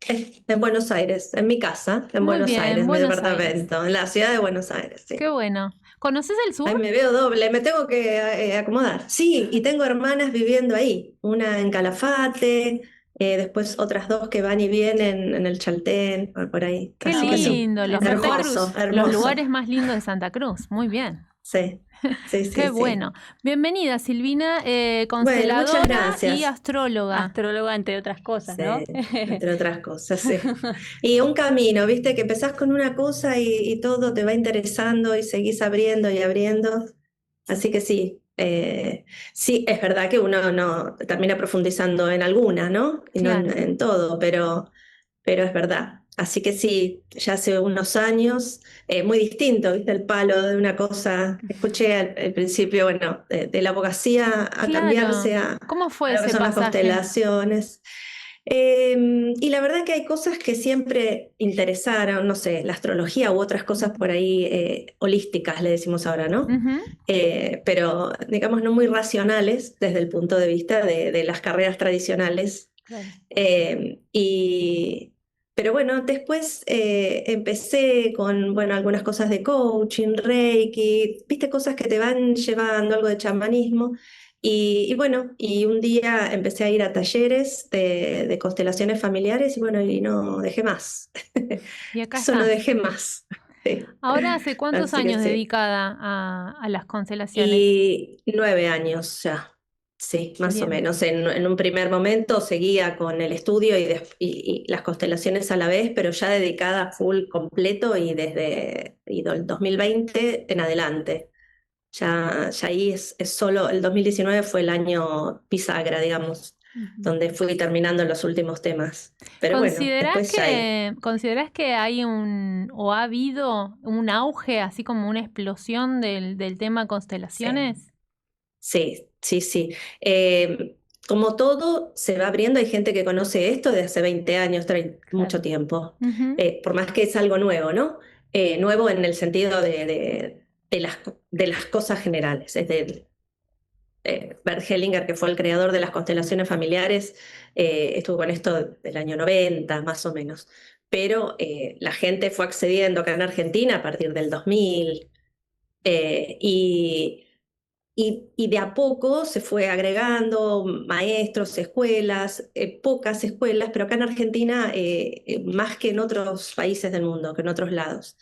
En Buenos Aires, en mi casa, en Muy Buenos bien, Aires, mi Buenos Aires. departamento, en la ciudad de Buenos Aires, Qué sí. bueno. ¿Conoces el Ay, sur? me veo doble, me tengo que acomodar. Sí, y tengo hermanas viviendo ahí, una en Calafate, después otras dos que van y vienen en el Chaltén, por ahí. Qué Así que sí, lindo, los En Santa hermoso, Cruz. Cruz, los hermoso. lugares más lindos de Santa Cruz. Muy bien. Sí, sí, sí, Qué sí. bueno. Bienvenida, Silvina, Bueno, muchas consteladora y gracias. astróloga. Astróloga, entre otras cosas, Sí, ¿no? entre otras cosas, sí. Y un camino, viste, que empezás con una cosa y todo te va interesando y seguís abriendo y abriendo. Así que sí, sí, es verdad que uno no termina profundizando en alguna, ¿no? Y no Claro. en todo, pero es verdad. Así que sí, ya hace unos años, muy distinto, ¿viste? El palo de una cosa. Escuché al principio, bueno, de la abogacía a cambiarse Claro. ¿Cómo fue a lo que ese son las pasaje? constelaciones. Y la verdad que hay cosas que siempre interesaron, no sé, la astrología u otras cosas por ahí holísticas, le decimos ahora, ¿no? Ujú. Pero digamos no muy racionales desde el punto de vista de las carreras tradicionales. Claro. Pero bueno, después empecé con bueno, algunas cosas de coaching, Reiki, viste, cosas que te van llevando, algo de chamanismo. Y bueno, y un día empecé a ir a talleres de constelaciones familiares y bueno, y no dejé más. Y acá Eso no estás. dejé más. Sí. Ahora, ¿hace cuántos Así que años sí. dedicada a las constelaciones? Y 9 años ya, sí, más o Bien. menos. En un primer momento seguía con el estudio y las constelaciones a la vez, pero ya dedicada a full completo y desde el 2020 en adelante. Ya ahí es solo, el 2019 fue el año bisagra, digamos, Ujú. donde fui terminando los últimos temas. Pero bueno, después ya ahí. Considerás que hay o ha habido un auge, así como una explosión del tema Sí. constelaciones? Sí, sí, sí. Como todo se va abriendo, hay gente que conoce esto de hace 20 años, Claro. mucho tiempo. Ujú. Por más que es algo nuevo, ¿no? Nuevo en el sentido de las cosas generales. Es de Bert Hellinger, que fue el creador de las constelaciones familiares, estuvo con esto del año 90, más o menos. Pero la gente fue accediendo acá en Argentina a partir del 2000. Y de a poco se fue agregando maestros, escuelas, pocas escuelas, pero acá en Argentina más que en otros países del mundo, que en otros lados.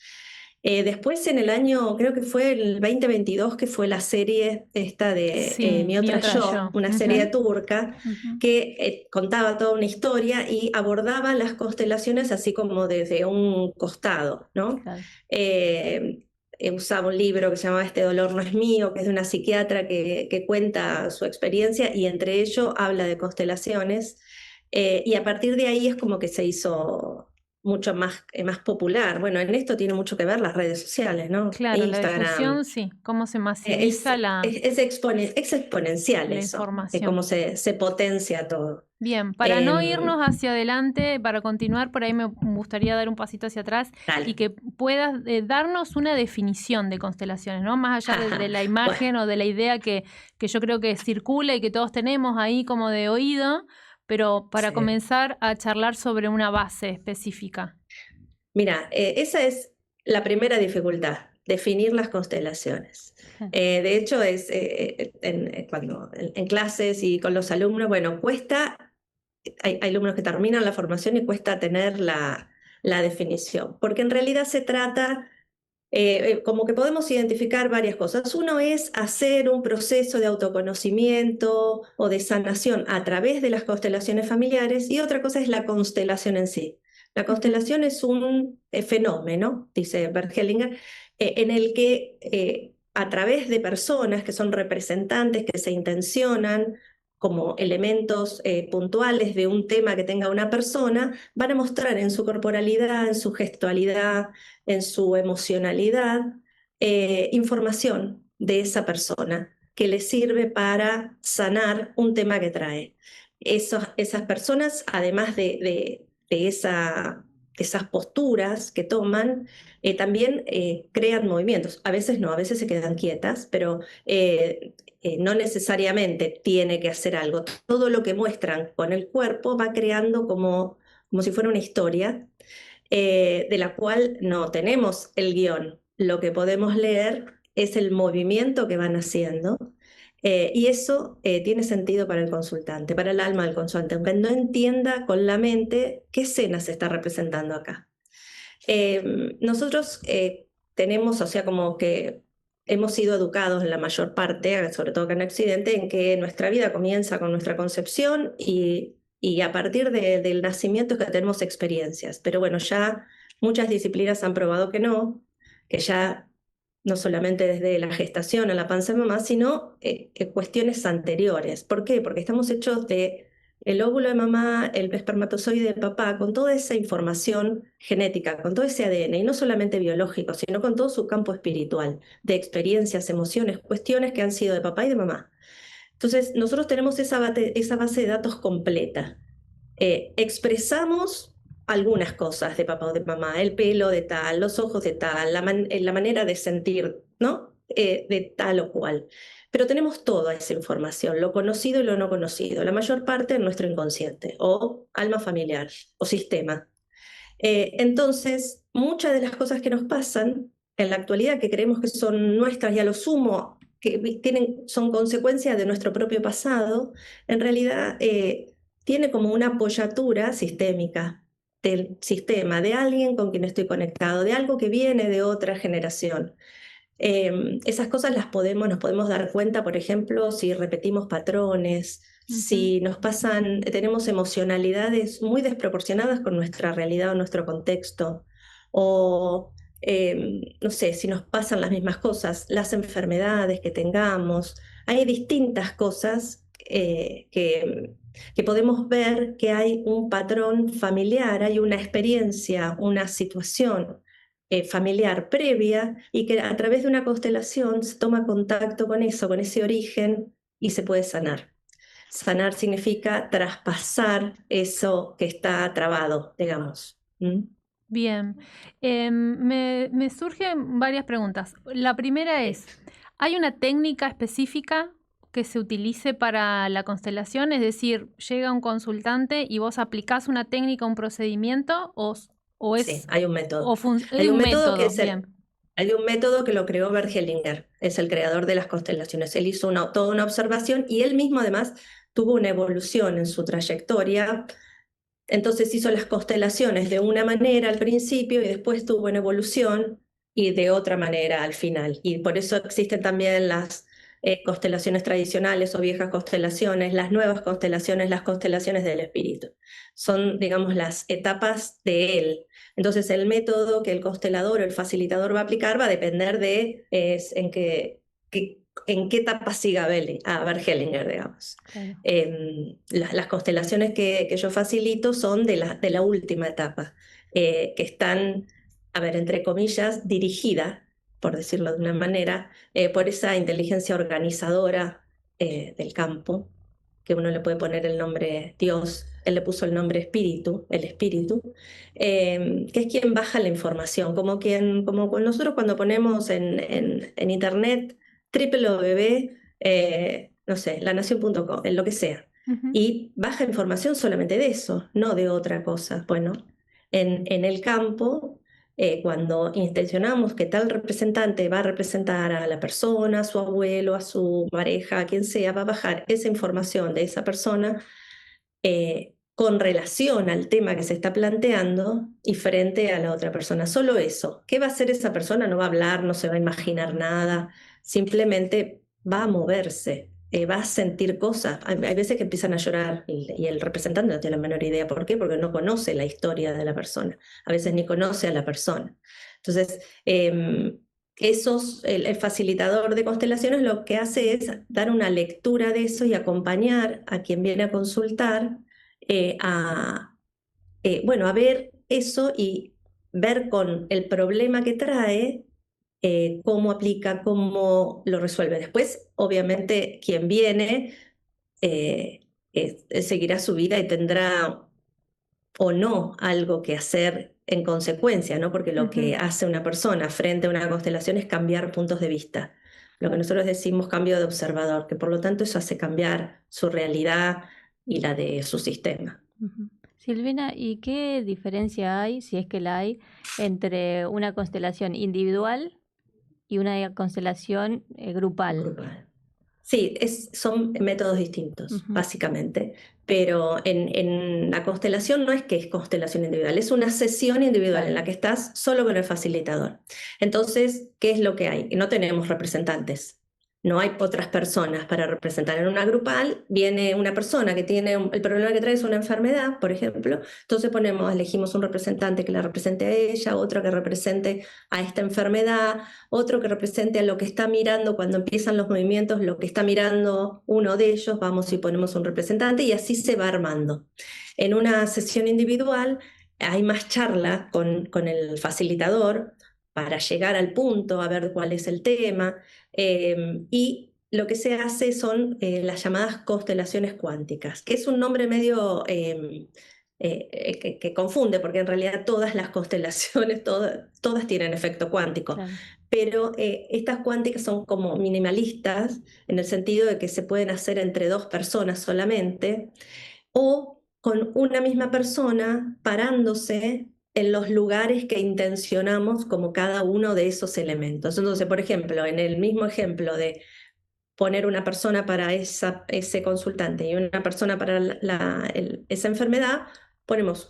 Después en el año, creo que fue el 2022, que fue la serie esta de Sí, Mi mi otra otra yo, yo. una serie Ujú, turca, ujú. que contaba toda una historia y abordaba las constelaciones así como desde un costado, ¿no? Claro. Eh, Usaba un libro que se llamaba Este dolor no es mío, que es de una psiquiatra que cuenta su experiencia y entre ello habla de constelaciones. Y a partir de ahí es como que se hizo mucho más popular. Bueno, en esto tiene mucho que ver las redes sociales, ¿no? Claro, la Instagram. difusión, sí, cómo se Es, masiviza es exponencial la eso, de cómo información. se potencia todo. Bien, para no Em, irnos hacia adelante, para continuar, por ahí me gustaría dar un pasito hacia atrás y Dale. que puedas darnos una definición de constelaciones, ¿no? Más allá de la Bueno, imagen o de la idea que yo creo que circula y que todos tenemos ahí como de oído, pero para sí. comenzar a charlar sobre una base específica. Mira, esa es la primera dificultad, definir las constelaciones. De hecho, cuando en clases y con los alumnos, bueno, cuesta, hay alumnos que terminan la formación y cuesta tener la definición, porque en realidad se trata, como que podemos identificar varias cosas. Uno es hacer un proceso de autoconocimiento o de sanación a través de las constelaciones familiares y otra cosa es la constelación en sí. La Ujú. constelación es un fenómeno, dice Bert Hellinger, en el que a través de personas que son representantes, que se intencionan como elementos puntuales de un tema que tenga una persona, van a mostrar en su corporalidad, en su gestualidad, en su emocionalidad, información de esa persona que le sirve para sanar un tema que trae. Esas personas, además de esas posturas que toman, también crean movimientos. A veces no, a veces se quedan quietas, pero no necesariamente tiene que hacer algo. Todo lo que muestran con el cuerpo va creando como si fuera una historia, de la cual no tenemos el guión. Lo que podemos leer es el movimiento que van haciendo, y eso tiene sentido para el consultante, para el alma del consultante, aunque no entienda con la mente qué escena se está representando acá. Nosotros tenemos, o sea, como que hemos sido educados en la mayor parte, sobre todo acá en Occidente, en que nuestra vida comienza con nuestra concepción y a partir del nacimiento es que tenemos experiencias. Pero bueno, ya muchas disciplinas han probado que ya no solamente desde la gestación a la panza de mamá, sino cuestiones anteriores. ¿Por qué? Porque estamos hechos de el óvulo de mamá, el espermatozoide de papá, con toda esa información genética, con todo ese ADN, y no solamente biológico, sino con todo su campo espiritual, de experiencias, emociones, cuestiones que han sido de papá y de mamá. Entonces, nosotros tenemos esa base de datos completa. Expresamos algunas cosas de papá o de mamá, el pelo de tal, los ojos de tal, la manera de sentir, ¿no? De tal o cual. Pero tenemos toda esa información, lo conocido y lo no conocido, la mayor parte en nuestro inconsciente, o alma familiar, o sistema. Entonces, muchas de las cosas que nos pasan en la actualidad, que creemos que son nuestras y a lo sumo que son consecuencias de nuestro propio pasado, en realidad tiene como una apoyatura sistémica del sistema, de alguien con quien estoy conectado, de algo que viene de otra generación. Esas cosas nos podemos dar cuenta, por ejemplo, si repetimos patrones, si nos pasan, tenemos emocionalidades muy desproporcionadas con nuestra realidad o nuestro contexto, o no sé, si nos pasan las mismas cosas, las enfermedades que tengamos. Hay distintas cosas que podemos ver que hay un patrón familiar, hay una experiencia, una situación familiar previa, y que a través de una constelación se toma contacto con eso, con ese origen, y se puede sanar. Sanar significa traspasar eso que está trabado, digamos. ¿Mm? Bien. Me surgen varias preguntas. La primera es, ¿hay una técnica específica que se utilice para la constelación? Es decir, llega un consultante y vos aplicás una técnica, un procedimiento, o Sí, es hay un método. hay un método. Bien. Hay un método que lo creó Bert Hellinger, es el creador de las constelaciones. Él hizo toda una observación y él mismo además tuvo una evolución en su trayectoria. Entonces hizo las constelaciones de una manera al principio y después tuvo una evolución y de otra manera al final. Y por eso existen también las constelaciones tradicionales o viejas constelaciones, las nuevas constelaciones, las constelaciones del espíritu. Son, digamos, las etapas de él. Entonces el método que el constelador o el facilitador va a aplicar va a depender de en qué etapa siga a Bert Hellinger, digamos. Claro. Las constelaciones que yo facilito son de la última etapa, que están, a ver, entre comillas, dirigidas, por decirlo de una manera, por esa inteligencia organizadora del campo, que uno le puede poner el nombre Dios, él le puso el nombre espíritu, el espíritu, que es quien baja la información, como nosotros cuando ponemos en internet www, no sé, lanación.com, en lo que sea, y baja información solamente de eso, no de otra cosa. Bueno, en el campo, cuando intencionamos que tal representante va a representar a la persona, a su abuelo, a su pareja, a quien sea, va a bajar esa información de esa persona con relación al tema que se está planteando y frente a la otra persona. Solo eso. ¿Qué va a hacer esa persona? No va a hablar, no se va a imaginar nada, simplemente va a moverse, va a sentir cosas. Hay veces que empiezan a llorar y el representante no tiene la menor idea. ¿Por qué? Porque no conoce la historia de la persona. A veces ni conoce a la persona. Entonces, el facilitador de constelaciones lo que hace es dar una lectura de eso y acompañar a quien viene a consultar bueno, a ver eso y ver con el problema que trae, cómo aplica, cómo lo resuelve. Después, obviamente, quien viene seguirá su vida y tendrá o no algo que hacer en consecuencia, ¿no? Porque lo que hace una persona frente a una constelación es cambiar puntos de vista. Lo que nosotros decimos cambio de observador, que por lo tanto eso hace cambiar su realidad y la de su sistema. Silvina, ¿y qué diferencia hay, si es que la hay, entre una constelación individual y una constelación grupal? Grupal. Sí, son métodos distintos, Ujú, básicamente, pero en la constelación no es que es constelación individual, es una sesión individual en claro, la que estás solo con el facilitador. Entonces, ¿qué es lo que hay? No tenemos representantes, no hay otras personas para representar. En una grupal viene una persona que tiene, el problema que trae es una enfermedad, por ejemplo, entonces elegimos un representante que la represente a ella, otro que represente a esta enfermedad, otro que represente a lo que está mirando cuando empiezan los movimientos, lo que está mirando uno de ellos, vamos y ponemos un representante y así se va armando. En una sesión individual hay más charla con el facilitador para llegar al punto, a ver cuál es el tema, y lo que se hace son las llamadas constelaciones cuánticas, que es un nombre medio que confunde, porque en realidad todas las constelaciones, todas tienen efecto cuántico, claro. pero estas cuánticas son como minimalistas en el sentido de que se pueden hacer entre dos personas solamente o con una misma persona parándose en los lugares que intencionamos como cada uno de esos elementos. Entonces, por ejemplo, en el mismo ejemplo de poner una persona para ese consultante y una persona para esa enfermedad,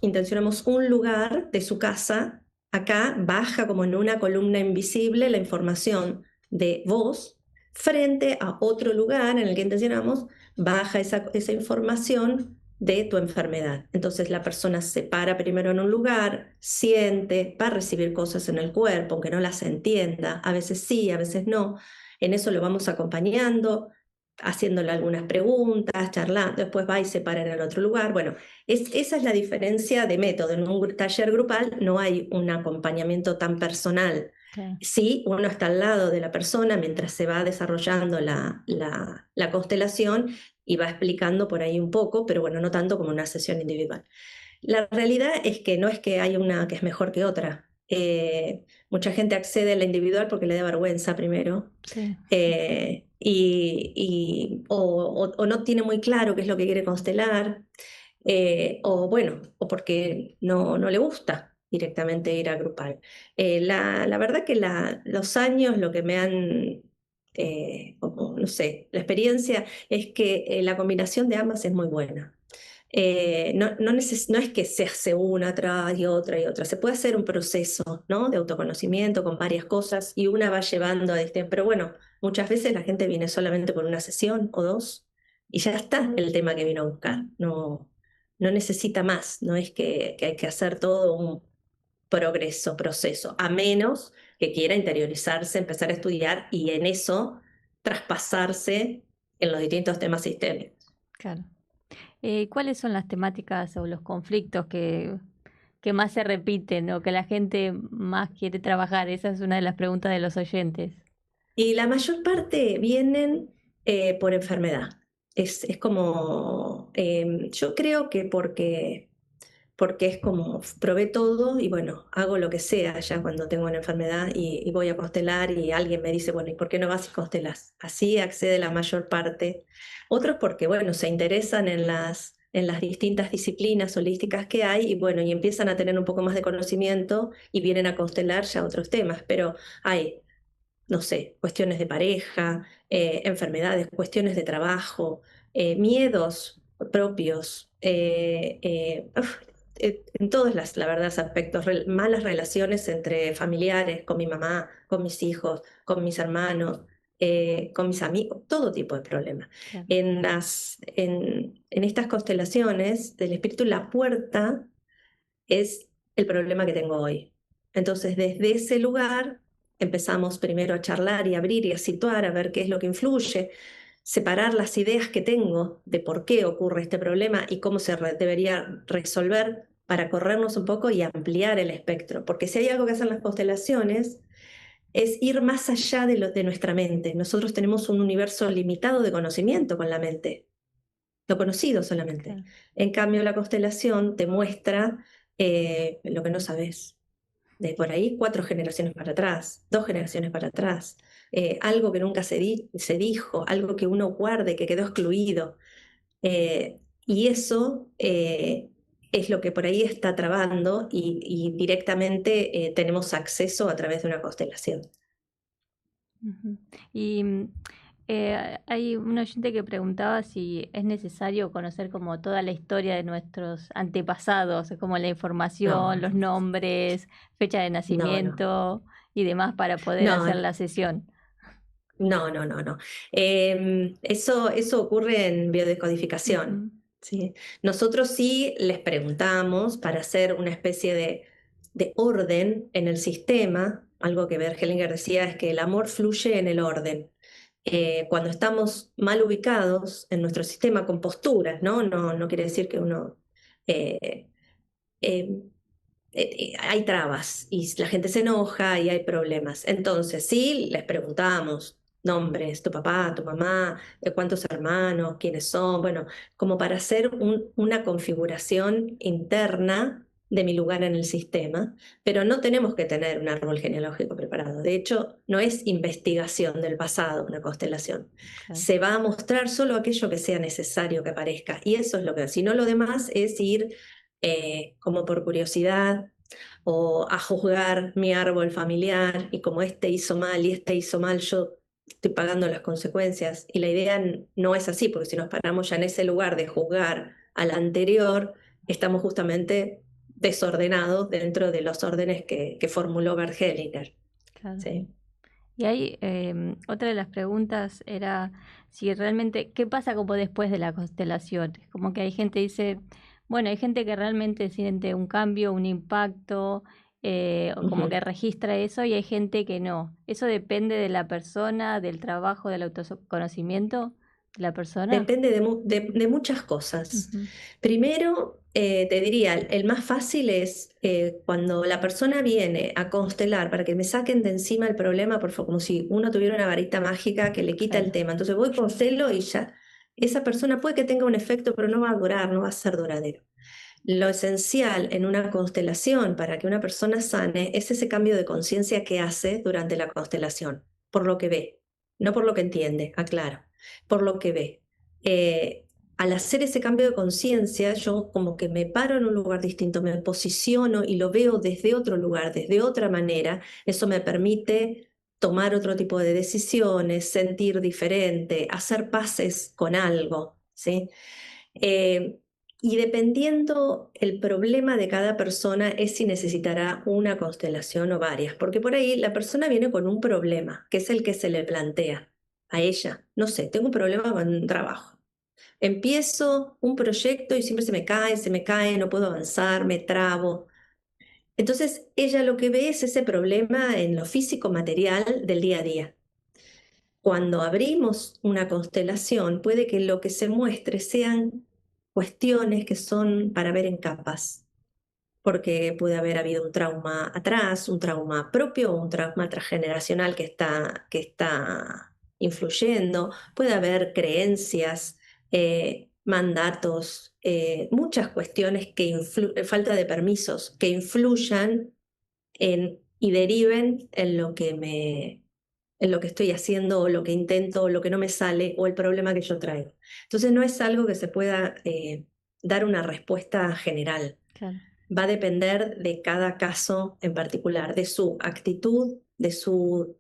intencionamos un lugar de su casa, acá baja como en una columna invisible la información de vos, frente a otro lugar en el que intencionamos, baja esa información de tu enfermedad. Entonces la persona se para primero en un lugar, siente, va a recibir cosas en el cuerpo, aunque no las entienda, a veces sí, a veces no. En eso lo vamos acompañando, haciéndole algunas preguntas, charlando, después va y se para en el otro lugar. Bueno, esa es la diferencia de método. En un taller grupal no hay un acompañamiento tan personal. Claro. Sí, uno está al lado de la persona mientras se va desarrollando la constelación y va explicando por ahí un poco, pero bueno, no tanto como una sesión individual. La realidad es que no es que hay una que es mejor que otra. Mucha gente accede a la individual porque le da vergüenza primero, Sí, o no tiene muy claro qué es lo que quiere constelar, o bueno, o porque no le gusta directamente ir a grupal. La verdad que los años lo que me han, como, no sé, la experiencia es que la combinación de ambas es muy buena. No es que se hace una atrás y otra. Se puede hacer un proceso, ¿no? De autoconocimiento con varias cosas y una va llevando a este. Pero bueno, muchas veces la gente viene solamente por una sesión o dos y ya está el tema que vino a buscar. No necesita más. No es que hay que hacer todo un proceso, a menos que quiera interiorizarse, empezar a estudiar y en eso traspasarse en los distintos temas sistémicos. claro. ¿Cuáles son las temáticas o los conflictos que más se repiten o que la gente más quiere trabajar? Esa es una de las preguntas de los oyentes. Y la mayor parte vienen por enfermedad. Es como, yo creo que porque es como probé todo y bueno, hago lo que sea ya cuando tengo una enfermedad y voy a constelar y alguien me dice, bueno, ¿y por qué no vas y constelas? Así accede la mayor parte. Otros porque, bueno, se interesan en las distintas disciplinas holísticas que hay y bueno, y empiezan a tener un poco más de conocimiento y vienen a constelar ya otros temas, pero hay, no sé, cuestiones de pareja, enfermedades, cuestiones de trabajo, miedos propios, en todos la verdad, aspectos, malas relaciones entre familiares, con mi mamá, con mis hijos, con mis hermanos, con mis amigos, todo tipo de problemas. Claro, En estas constelaciones del espíritu, la puerta es el problema que tengo hoy. Entonces, desde ese lugar empezamos primero a charlar y a abrir y a situar, a ver qué es lo que influye, separar las ideas que tengo de por qué ocurre este problema y cómo se debería resolver para corrernos un poco y ampliar el espectro. Porque si hay algo que hacen las constelaciones, es ir más allá de nuestra mente. Nosotros tenemos un universo limitado de conocimiento con la mente, lo conocido solamente. claro. En cambio, la constelación te muestra lo que no sabes. De por ahí 4 generaciones para atrás, 2 generaciones para atrás, algo que nunca se dijo, algo que uno guarde, que quedó excluido. Y eso es lo que por ahí está trabando y directamente tenemos acceso a través de una constelación. Ujú. Y hay un oyente que preguntaba si es necesario conocer como toda la historia de nuestros antepasados, como la información, No, los nombres, fecha de no, no, nacimiento y demás para poder hacer no, la sesión. no, no, no, no. Eso ocurre en biodecodificación, Ujú, ¿sí? Nosotros sí les preguntamos para hacer una especie de orden en el sistema. Algo que Bert Hellinger decía es que el amor fluye en el orden. Cuando estamos mal ubicados en nuestro sistema con posturas, ¿no? No quiere decir que uno eh, eh, hay trabas y la gente se enoja y hay problemas. Entonces, sí, les preguntamos nombres, tu papá, tu mamá, cuántos hermanos, quiénes son, bueno, como para hacer una configuración interna de mi lugar en el sistema, pero no tenemos que tener un árbol genealógico preparado. De hecho, no es investigación del pasado una constelación. claro. Se va a mostrar solo aquello que sea necesario que aparezca. Y eso es lo que, si no, lo demás es ir como por curiosidad o a juzgar mi árbol familiar y como este hizo mal y este hizo mal, yo estoy pagando las consecuencias. Y la idea no es así, porque si nos paramos ya en ese lugar de juzgar al anterior, estamos justamente desordenados dentro de los órdenes que formuló Bert Hellinger. Claro. ¿Sí? Y ahí otra de las preguntas era si realmente, ¿qué pasa como después de la constelación? Es como que hay gente que dice, bueno, hay gente que realmente siente un cambio, un impacto, o como que Ujú. registra eso y hay gente que no. ¿Eso depende de la persona, del trabajo, del autoconocimiento de la persona? Depende de muchas cosas. Ujú, Primero, te diría, el más fácil es cuando la persona viene a constelar para que me saquen de encima el problema, por favor, como si uno tuviera una varita mágica que le quita el claro, tema. Entonces voy, constelo y ya. Esa persona puede que tenga un efecto, pero no va a durar, no va a ser duradero. Lo esencial en una constelación para que una persona sane es ese cambio de conciencia que hace durante la constelación, por lo que ve, no por lo que entiende, aclaro, por lo que ve. Al hacer ese cambio de conciencia, yo como que me paro en un lugar distinto, me posiciono y lo veo desde otro lugar, desde otra manera. Eso me permite tomar otro tipo de decisiones, sentir diferente, hacer paces con algo, ¿sí? Eh, y dependiendo el problema de cada persona es si necesitará una constelación o varias, porque por ahí la persona viene con un problema, que es el que se le plantea a ella. No sé, tengo un problema con un trabajo. Empiezo un proyecto y siempre se me cae, no puedo avanzar, me trabo. Entonces ella lo que ve es ese problema en lo físico material del día a día. Cuando abrimos una constelación, puede que lo que se muestre sean cuestiones que son para ver en capas, porque puede haber habido un trauma atrás, un trauma propio o un trauma transgeneracional que está influyendo, puede haber creencias, mandatos, muchas cuestiones falta de permisos que influyan y deriven en lo que estoy haciendo o lo que intento o lo que no me sale o el problema que yo traigo. Entonces no es algo que se pueda dar una respuesta general. claro. Va a depender de cada caso en particular, de su actitud, de su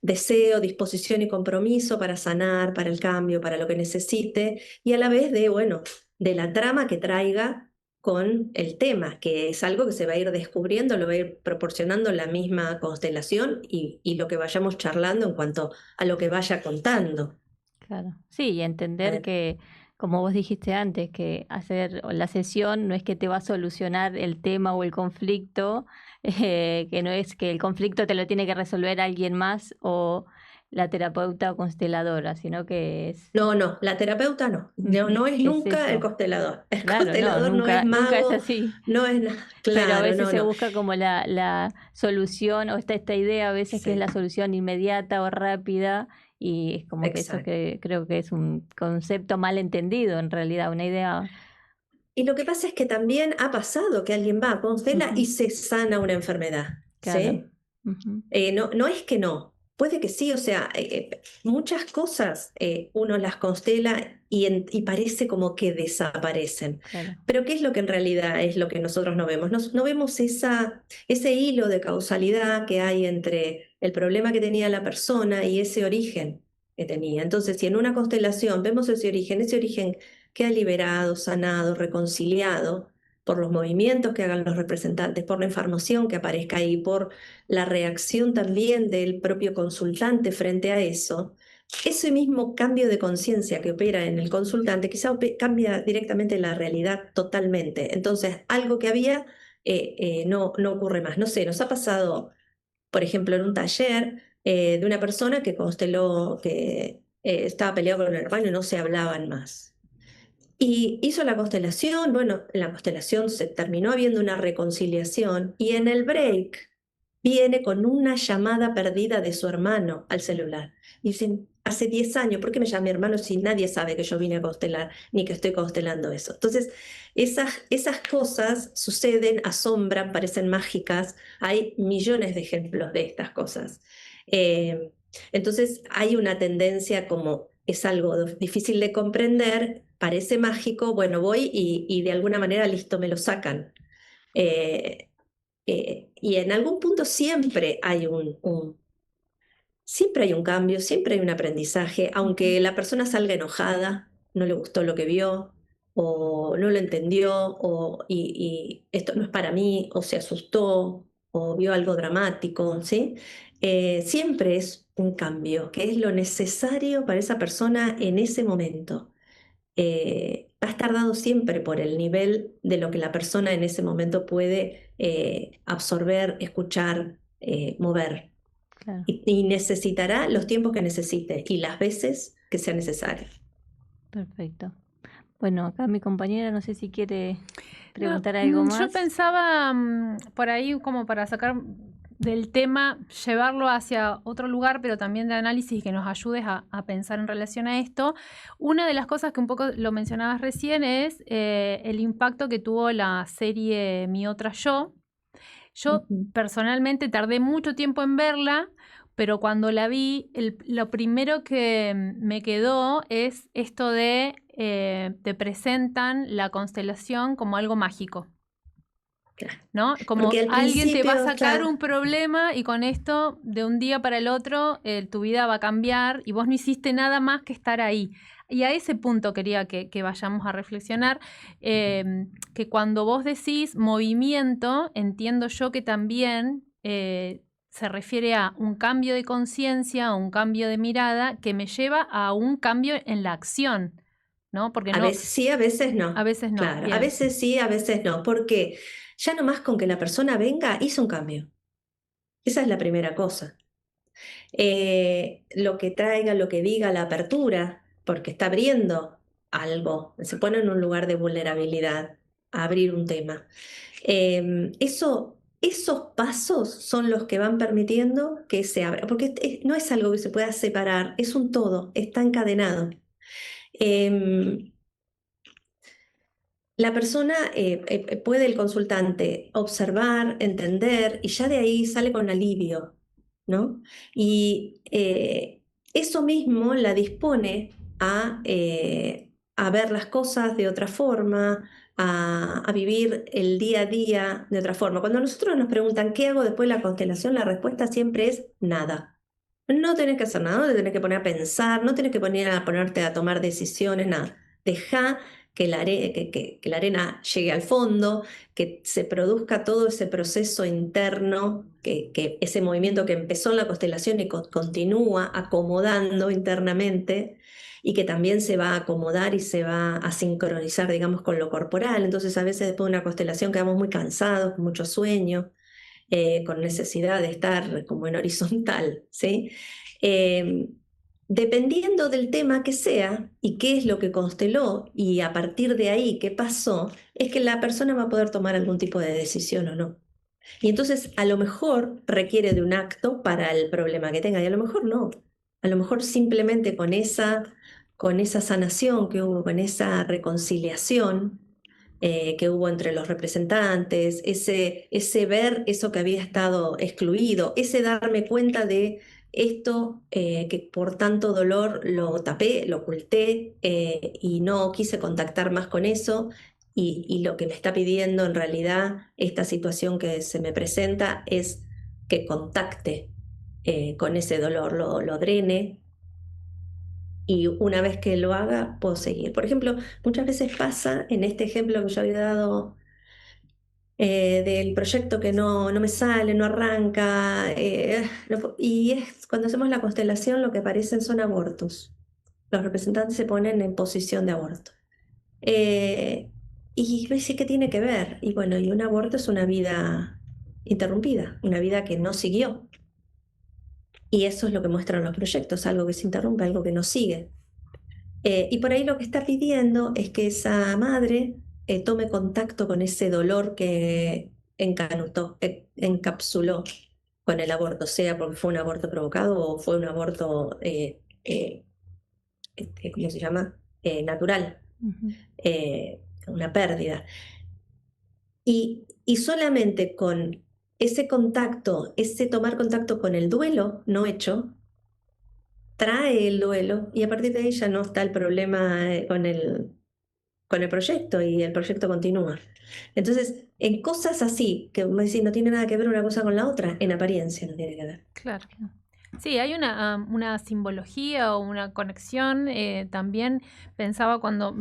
deseo, disposición y compromiso para sanar, para el cambio, para lo que necesite, y a la vez de, bueno, de la trama que traiga con el tema, que es algo que se va a ir descubriendo, lo va a ir proporcionando la misma constelación y lo que vayamos charlando en cuanto a lo que vaya contando. Claro, sí, y entender Eh, que, como vos dijiste antes, que hacer la sesión no es que te va a solucionar el tema o el conflicto, que no es que el conflicto te lo tiene que resolver alguien más o la terapeuta o consteladora, sino que es, No, no, la terapeuta no, no, ujú, no es es nunca el eso. constelador. El Claro, no, constelador no es nunca, nunca es mago, así. no es nada, Pero a claro, veces no, se no. busca como la solución o está esta idea a veces que es Sí, la solución inmediata o rápida y es como que eso exacto. que creo que es un concepto mal entendido en realidad, una idea. Y lo que pasa es que también ha pasado que alguien va a constela Ujú, y se sana una enfermedad, claro. ¿sí? Ujú, No, no es que no. puede que sí, o sea, muchas cosas uno las constela y parece como que desaparecen. Claro. Pero ¿qué es lo que en realidad es lo que nosotros no vemos? No vemos ese hilo de causalidad que hay entre el problema que tenía la persona y ese origen que tenía. Entonces, si en una constelación vemos ese origen queda liberado, sanado, reconciliado por los movimientos que hagan los representantes, por la información que aparezca ahí, por la reacción también del propio consultante frente a eso, ese mismo cambio de conciencia que opera en el consultante quizá cambia directamente la realidad totalmente. Entonces, algo que había no ocurre más. No sé, nos ha pasado, por ejemplo, en un taller de una persona que consteló que estaba peleado con el hermano y no se hablaban más. Y hizo la constelación, bueno, en la constelación se terminó habiendo una reconciliación y en el break viene con una llamada perdida de su hermano al celular. Y dicen, hace 10 años, ¿por qué me llama mi hermano si nadie sabe que yo vine a constelar ni que estoy constelando eso? Entonces, esas cosas suceden, asombran, parecen mágicas. Hay millones de ejemplos de estas cosas. Eh, entonces, hay una tendencia como es algo difícil de comprender, parece mágico, bueno, voy y de alguna manera, listo, me lo sacan. Eh, y en algún punto siempre hay siempre hay un cambio, siempre hay un aprendizaje, aunque la persona salga enojada, no le gustó lo que vio, o no lo entendió, y esto no es para mí, o se asustó, o vio algo dramático, ¿sí? Siempre es un cambio, que es lo necesario para esa persona en ese momento. Va a estar dado siempre por el nivel de lo que la persona en ese momento puede absorber, escuchar, mover. Claro. Y necesitará los tiempos que necesite y las veces que sea necesario. Perfecto. Bueno, acá mi compañera no sé si quiere preguntar No, algo yo más. pensaba por ahí como para sacar del tema, llevarlo hacia otro lugar, pero también de análisis y que nos ayudes a pensar en relación a esto. Una de las cosas que un poco lo mencionabas recién es el impacto que tuvo la serie Mi Otra Yo. Yo personalmente tardé mucho tiempo en verla, pero cuando la vi, lo primero que me quedó es esto de te presentan la constelación como algo mágico, ¿no? Como Porque al alguien te va a principio, sacar claro, un problema y con esto, de un día para el otro, tu vida va a cambiar y vos no hiciste nada más que estar ahí. Y a ese punto quería que vayamos a reflexionar, que cuando vos decís movimiento, entiendo yo que también se refiere a un cambio de conciencia, un cambio de mirada que me lleva a un cambio en la acción, ¿no? Porque a no, veces sí, a veces no. a veces no. Claro, a Bien. veces sí, a veces no. Porque ya nomás con que la persona venga, hizo un cambio. Esa es la primera cosa. Lo que traiga, lo que diga, la apertura, porque está abriendo algo, se pone en un lugar de vulnerabilidad a abrir un tema. Esos pasos son los que van permitiendo que se abra, porque no es algo que se pueda separar, es un todo, está encadenado. Em, la persona puede, el consultante, observar, entender y ya de ahí sale con alivio, ¿no? Y eso mismo la dispone a ver las cosas de otra forma, a vivir el día a día de otra forma. Cuando nosotros nos preguntan qué hago después de la constelación, la respuesta siempre es nada. No tenés que hacer nada, no te tenés que poner a pensar, no tenés que ponerte a tomar decisiones, nada. Deja que la arena llegue al fondo, que se produzca todo ese proceso interno, que ese movimiento que empezó en la constelación y continúa acomodando internamente y que también se va a acomodar y se va a sincronizar, digamos, con lo corporal. Entonces a veces después de una constelación quedamos muy cansados, con mucho sueño, con necesidad de estar como en horizontal, ¿sí? Eh, Dependiendo del tema que sea y qué es lo que consteló y a partir de ahí qué pasó, es que la persona va a poder tomar algún tipo de decisión o no. Y entonces a lo mejor requiere de un acto para el problema que tenga y a lo mejor no. A lo mejor simplemente con esa sanación que hubo, con esa reconciliación que hubo entre los representantes, ese ver eso que había estado excluido, ese darme cuenta de esto que por tanto dolor lo tapé, lo oculté y no quise contactar más con eso. Y lo que me está pidiendo en realidad esta situación que se me presenta es que contacte con ese dolor, lo drene, y una vez que lo haga, puedo seguir. Por ejemplo, muchas veces pasa en este ejemplo que yo había dado del proyecto que no me sale, no arranca, y es cuando hacemos la constelación lo que aparecen son abortos. Los representantes se ponen en posición de aborto. Eh, y sí que tiene que ver. Y bueno, y un aborto es una vida interrumpida, una vida que no siguió. Y eso es lo que muestran los proyectos, algo que se interrumpe, algo que no sigue. Y por ahí lo que está pidiendo es que esa madre tome contacto con ese dolor que encapsuló con el aborto, sea porque fue un aborto provocado o fue un aborto, ¿cómo se llama? Natural, una pérdida. Y solamente con ese contacto, ese tomar contacto con el duelo no hecho, trae el duelo y a partir de ahí ya no está el problema con el proyecto y el proyecto continúa. Entonces, en cosas así, que me decís, no tiene nada que ver una cosa con la otra, en apariencia no tiene que ver. Claro. Sí, hay una simbología o una conexión. También pensaba cuando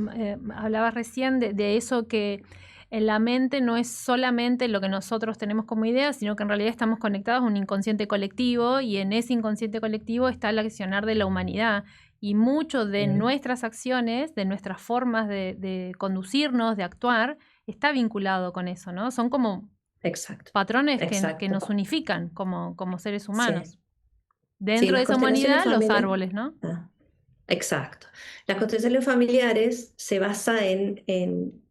hablabas recién de eso que en la mente no es solamente lo que nosotros tenemos como idea, sino que en realidad estamos conectados a un inconsciente colectivo y en ese inconsciente colectivo está el accionar de la humanidad. Y mucho de nuestras acciones, de nuestras formas de conducirnos, de actuar, está vinculado con eso, ¿no? Son como Exacto, patrones que exacto. nos unifican como seres Sí. humanos. Sí, Dentro de las esa constelaciones humanidad, los familiares. árboles, ¿no? Exacto. Las constelaciones familiares se basa en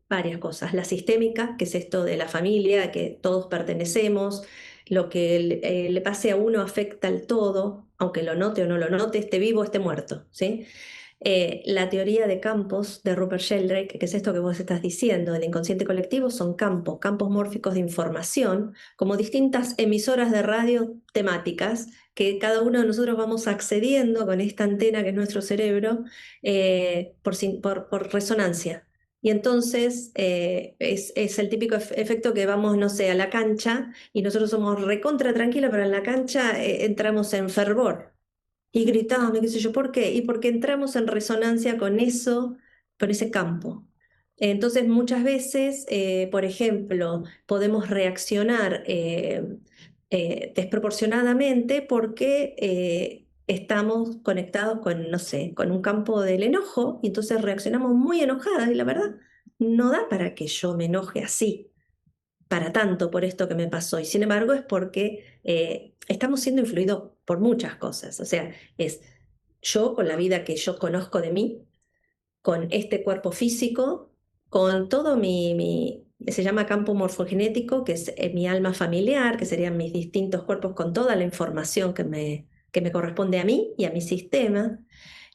varias cosas. La sistémica, que es esto de la familia, que todos pertenecemos, lo que le pase a uno afecta al todo, aunque lo note o no lo note, esté vivo o esté muerto, ¿sí? La teoría de campos de Rupert Sheldrake, que es esto que vos estás diciendo, el inconsciente colectivo son campos mórficos de información, como distintas emisoras de radio temáticas que cada uno de nosotros vamos accediendo con esta antena que es nuestro cerebro por resonancia. Y entonces es el típico efecto que vamos, no sé, a la cancha y nosotros somos recontra tranquilos, pero en la cancha entramos en fervor y gritamos, qué sé yo, ¿por qué? Y porque entramos en resonancia con eso, con ese campo. Entonces, muchas veces, por ejemplo, podemos reaccionar desproporcionadamente porque estamos conectados con, no sé, con un campo del enojo y entonces reaccionamos muy enojadas y la verdad no da para que yo me enoje así para tanto por esto que me pasó. Y sin embargo es porque estamos siendo influidos por muchas cosas. O sea, es yo con la vida que yo conozco de mí, con este cuerpo físico, con todo se llama campo morfogenético, que es mi alma familiar, que serían mis distintos cuerpos con toda la información que me corresponde a mí y a mi sistema.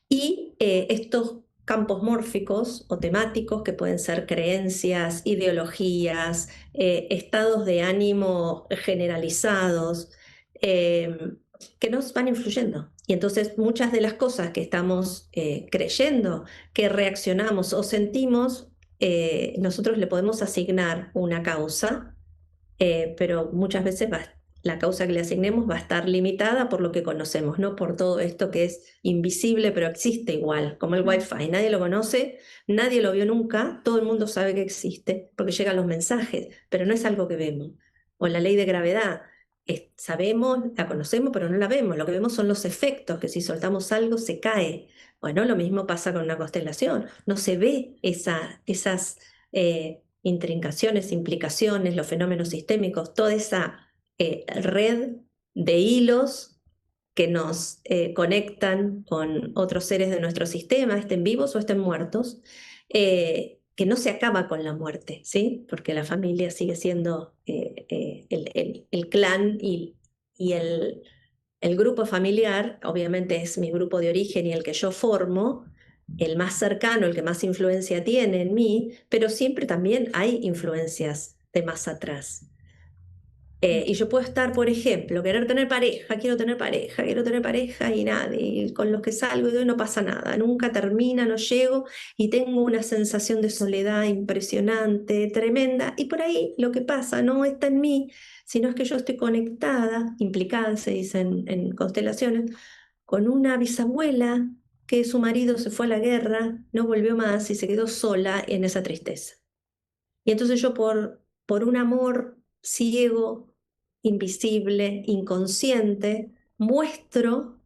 Y estos campos mórficos o temáticos, que pueden ser creencias, ideologías, estados de ánimo generalizados, eh, que nos van influyendo. Y entonces muchas de las cosas que estamos creyendo, que reaccionamos o sentimos, nosotros le podemos asignar una causa, pero muchas veces la causa que le asignemos va a estar limitada por lo que conocemos, no por todo esto que es invisible, pero existe igual, como el Wi-Fi. Nadie lo conoce, nadie lo vio nunca, todo el mundo sabe que existe porque llegan los mensajes, pero no es algo que vemos. O la ley de gravedad. Sabemos, la conocemos, pero no la vemos. Lo que vemos son los efectos, que si soltamos algo se cae. Bueno, lo mismo pasa con una constelación. No se ve esas intrincaciones, implicaciones, los fenómenos sistémicos, toda esa red de hilos que nos conectan con otros seres de nuestro sistema, estén vivos o estén muertos, que no se acaba con la muerte, ¿sí? Porque la familia sigue siendo el clan y el grupo familiar, obviamente es mi grupo de origen y el que yo formo, el más cercano, el que más influencia tiene en mí, pero siempre también hay influencias de más atrás. Y yo puedo estar, por ejemplo, querer tener pareja, quiero tener pareja y nada, y con los que salgo y no pasa nada, nunca termina, no llego y tengo una sensación de soledad impresionante, tremenda, y por ahí lo que pasa no está en mí, sino es que yo estoy conectada, implicada, se dice en constelaciones, con una bisabuela que su marido se fue a la guerra, no volvió más y se quedó sola en esa tristeza. Y entonces yo por un amor ciego, invisible, inconsciente, muestro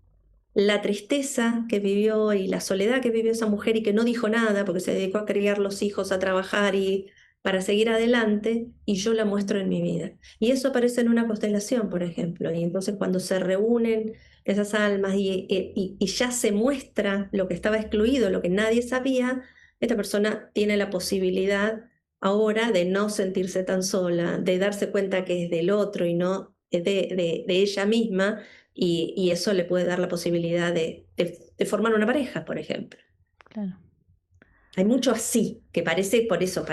la tristeza que vivió y la soledad que vivió esa mujer y que no dijo nada porque se dedicó a criar los hijos, a trabajar y para seguir adelante, y yo la muestro en mi vida. Y eso aparece en una constelación, por ejemplo, y entonces cuando se reúnen esas almas y ya se muestra lo que estaba excluido, lo que nadie sabía, esta persona tiene la posibilidad ahora de no sentirse tan sola, de darse cuenta que es del otro y no de ella misma, y eso le puede dar la posibilidad de formar una pareja, por ejemplo. Claro. Hay mucho así, que parece, por eso,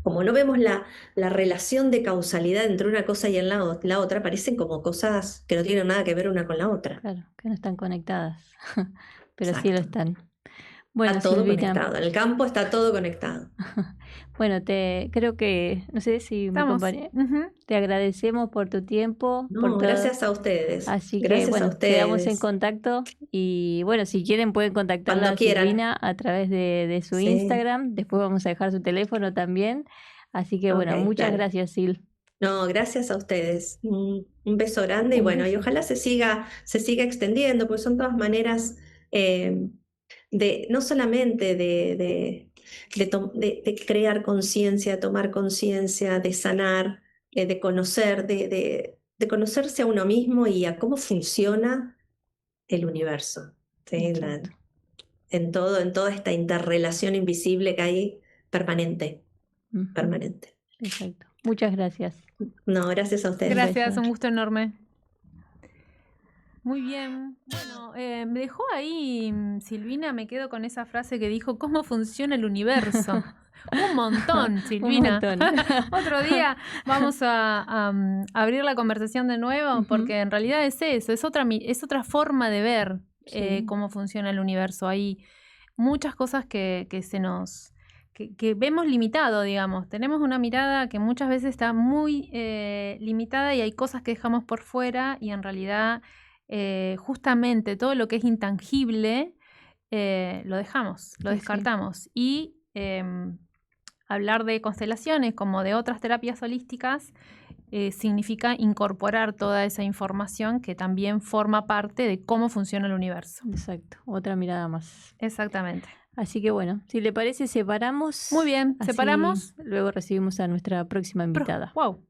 como no vemos la relación de causalidad entre una cosa y la otra, parecen como cosas que no tienen nada que ver una con la otra. Claro, que no están conectadas, pero sí lo Exacto. están. Bueno, Está todo Silvina, conectado, en el campo está todo conectado. bueno, creo que, no sé si mi Estamos. compañera, Ujú. te agradecemos por tu tiempo, por No, todo. gracias a ustedes. Así que, Gracias a bueno, quedamos en ustedes. contacto y, bueno, si quieren pueden contactarla Cuando a quieran. Silvina a través de su Sí. Instagram. Después vamos a dejar su teléfono también. Así que, bueno, Ok, muchas dale. gracias, Sil. No, gracias a ustedes. Un beso grande y Un bueno, y beso. ojalá se siga extendiendo, porque son todas maneras no solamente de crear conciencia, tomar conciencia, de sanar, de conocer, de conocerse a uno mismo y a cómo funciona el universo, ¿sí? Exacto. En toda esta interrelación invisible que hay permanente, Ujú. permanente. Exacto. Muchas gracias. No, gracias a ustedes. Gracias, beso. un gusto enorme. Muy bien. Bueno, me dejó ahí, Silvina, me quedo con esa frase que dijo, ¿cómo funciona el universo? Un montón, Un Silvina. montón. Otro día vamos a abrir la conversación de nuevo, Ujú. porque en realidad es eso, es otra forma de ver Sí. cómo funciona el universo. Hay muchas cosas que vemos limitado, digamos. Tenemos una mirada que muchas veces está muy limitada y hay cosas que dejamos por fuera y en realidad justamente todo lo que es intangible lo dejamos, lo Sí, sí. descartamos. Y hablar de constelaciones como de otras terapias holísticas significa incorporar toda esa información que también forma parte de cómo funciona el universo. Exacto. Otra mirada más. Exactamente. Así que bueno, si le parece, separamos. Muy bien, Así separamos. luego recibimos a nuestra próxima invitada. Wow.